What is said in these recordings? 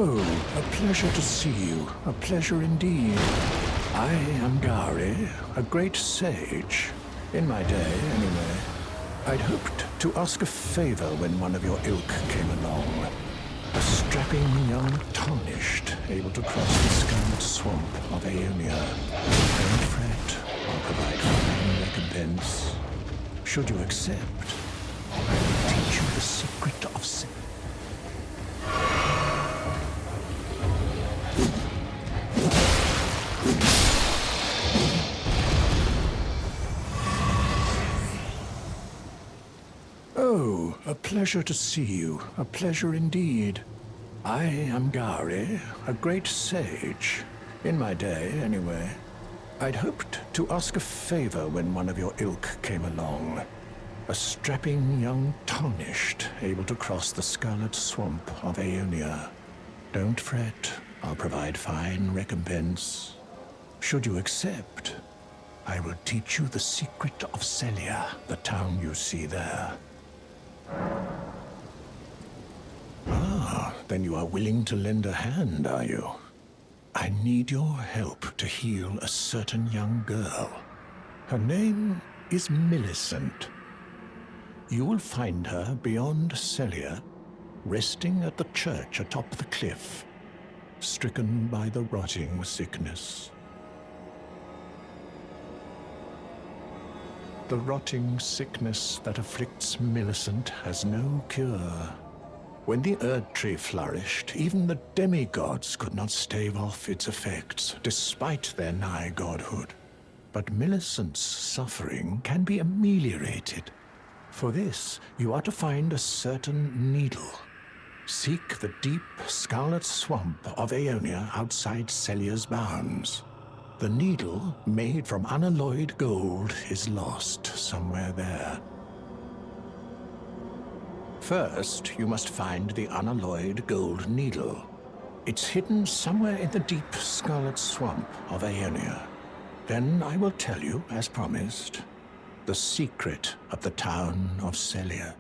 Oh, a pleasure to see you. A pleasure indeed. I am Gowry, a great sage. In my day, anyway. I'd hoped to ask a favor when one of your ilk came along. A strapping young tarnished, able to cross the scarlet swamp of Aeonia. Don't fret, I'll provide fine recompense. Should you accept, I will teach you the secret of sin. Oh, a pleasure to see you. A pleasure indeed. I am Gowry, a great sage. In my day, anyway. I'd hoped to ask a favor when one of your ilk came along. A strapping young tarnished, able to cross the scarlet swamp of Aeonia. Don't fret, I'll provide fine recompense. Should you accept, I will teach you the secret of Celia, the town you see there. Ah, then you are willing to lend a hand, are you? I need your help to heal a certain young girl. Her name is Millicent. You will find her beyond Celia, resting at the church atop the cliff, stricken by the rotting sickness. The rotting sickness that afflicts Millicent has no cure. When the Erd Tree flourished, even the demigods could not stave off its effects, despite their nigh godhood. But Millicent's suffering can be ameliorated. For this, you are to find a certain needle. Seek the deep, scarlet swamp of Aeonia outside Celia's bounds. The needle, made from unalloyed gold, is lost somewhere there. First, you must find the unalloyed gold needle. It's hidden somewhere in the deep scarlet swamp of Aeonia. Then I will tell you, as promised, the secret of the town of Celia.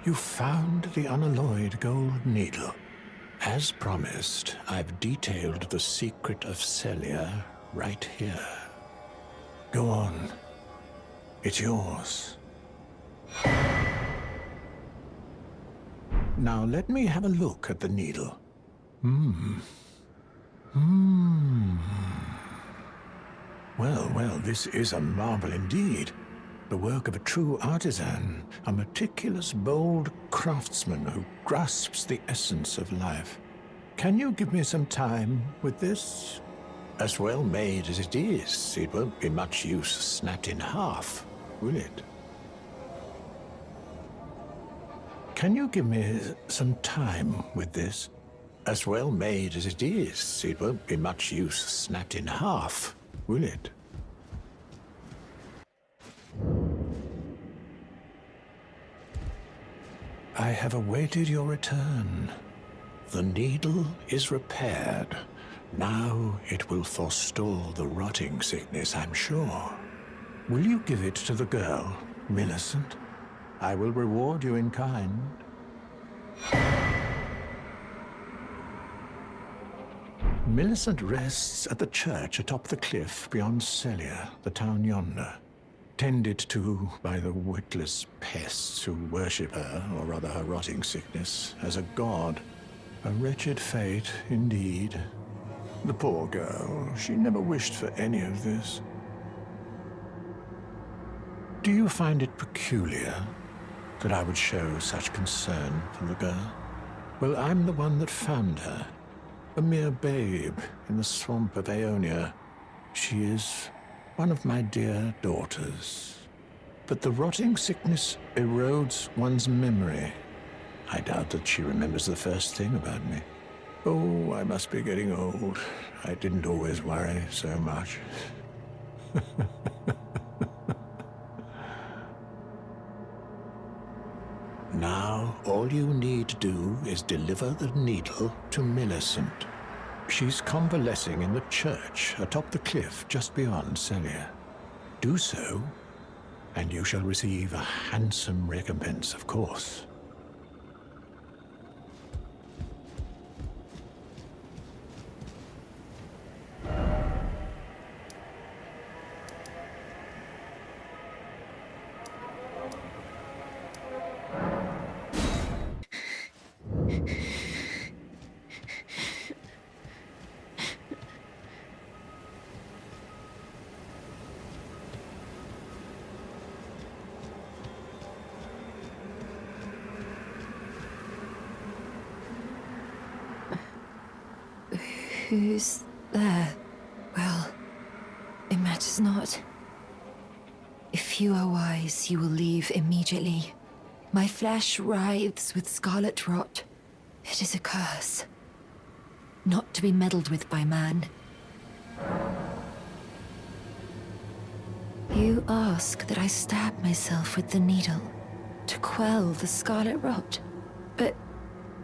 You found the unalloyed gold needle. As promised, I've detailed the secret of Celia right here. Go on. It's yours. Now let me have a look at the needle. Well, this is a marvel indeed. The work of a true artisan, a meticulous, bold craftsman who grasps the essence of life. Can you give me some time with this? As well made as it is, it won't be much use snapped in half, will it? Can you give me some time with this? As well made as it is, it won't be much use snapped in half, will it? I have awaited your return. The needle is repaired. Now it will forestall the rotting sickness, I'm sure. Will you give it to the girl, Millicent? I will reward you in kind. Millicent rests at the church atop the cliff beyond Celia, the town yonder, tended to by the witless pests who worship her, or rather her rotting sickness, as a god. A wretched fate, indeed. The poor girl, she never wished for any of this. Do you find it peculiar that I would show such concern for the girl? Well, I'm the one that found her. A mere babe in the swamp of Aeonia. She is one of my dear daughters. But the rotting sickness erodes one's memory. I doubt that she remembers the first thing about me. Oh, I must be getting old. I didn't always worry so much. Now, all you need to do is deliver the needle to Millicent. She's convalescing in the church atop the cliff just beyond Celia. Do so, and you shall receive a handsome recompense, of course. Who's there? Well, it matters not. If you are wise, you will leave immediately. My flesh writhes with scarlet rot. It is a curse, not to be meddled with by man. You ask that I stab myself with the needle to quell the scarlet rot. But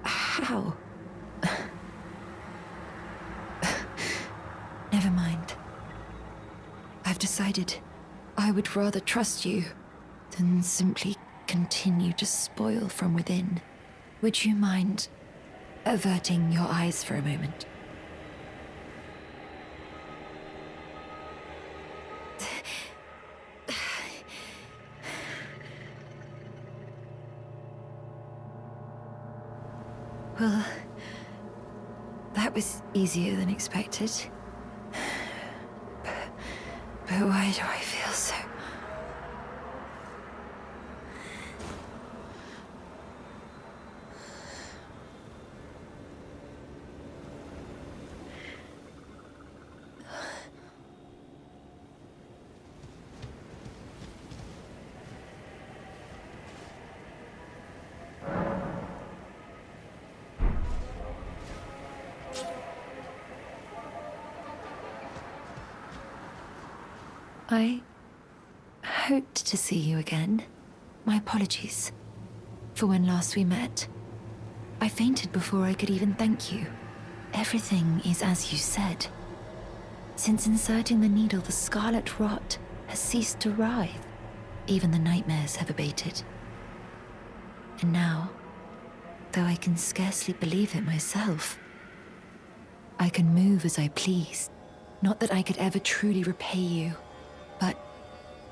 how? Never mind. I've decided I would rather trust you than simply continue to spoil from within. Would you mind averting your eyes for a moment? Well, that was easier than expected. But why do I feel so... I hoped to see you again. My apologies for when last we met. I fainted before I could even thank you. Everything is as you said. Since inserting the needle, the scarlet rot has ceased to writhe. Even the nightmares have abated. And now, though I can scarcely believe it myself, I can move as I please. Not that I could ever truly repay you, but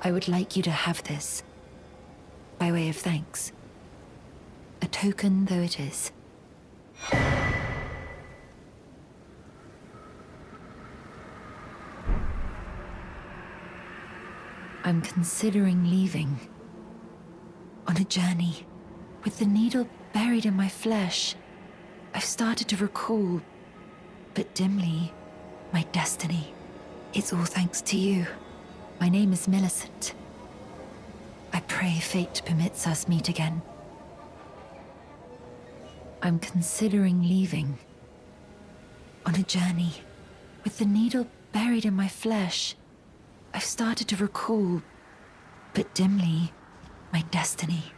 I would like you to have this, by way of thanks. A token though it is. I'm considering leaving. On a journey. With the needle buried in my flesh, I've started to recall, but dimly, my destiny. It's all thanks to you. My name is Millicent. I pray fate permits us meet again. I'm considering leaving. On a journey. With the needle buried in my flesh, I've started to recall, but dimly, my destiny.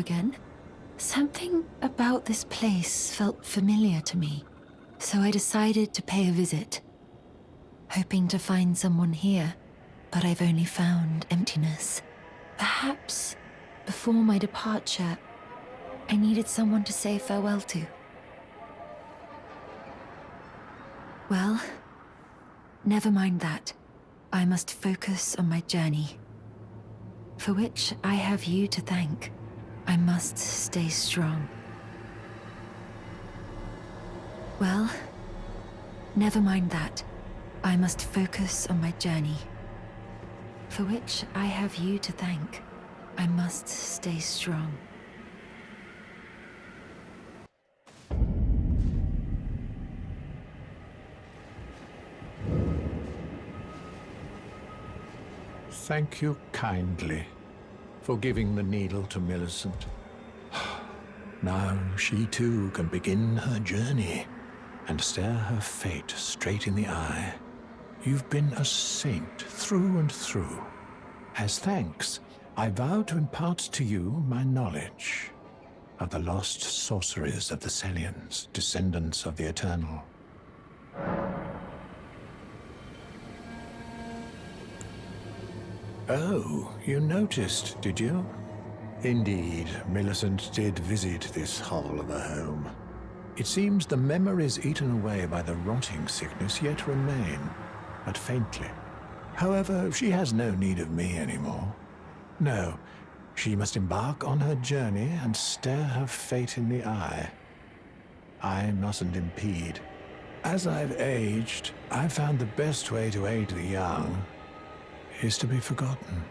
again. Something about this place felt familiar to me, so I decided to pay a visit, hoping to find someone here, but I've only found emptiness. Perhaps before my departure, I needed someone to say farewell to. Well, never mind that. I must focus on my journey, for which I have you to thank. I must stay strong. Well, never mind that. I must focus on my journey, for which I have you to thank. I must stay strong. Thank you kindly for giving the needle to Millicent. Now she too can begin her journey and stare her fate straight in the eye. You've been a saint through and through. As thanks, I vow to impart to you my knowledge of the lost sorceries of the Celians, descendants of the Eternal. Oh, you noticed, did you? Indeed, Millicent did visit this hovel of a home. It seems the memories eaten away by the rotting sickness yet remain, but faintly. However, she has no need of me anymore. No, she must embark on her journey and stare her fate in the eye. I mustn't impede. As I've aged, I've found the best way to aid the young is to be forgotten.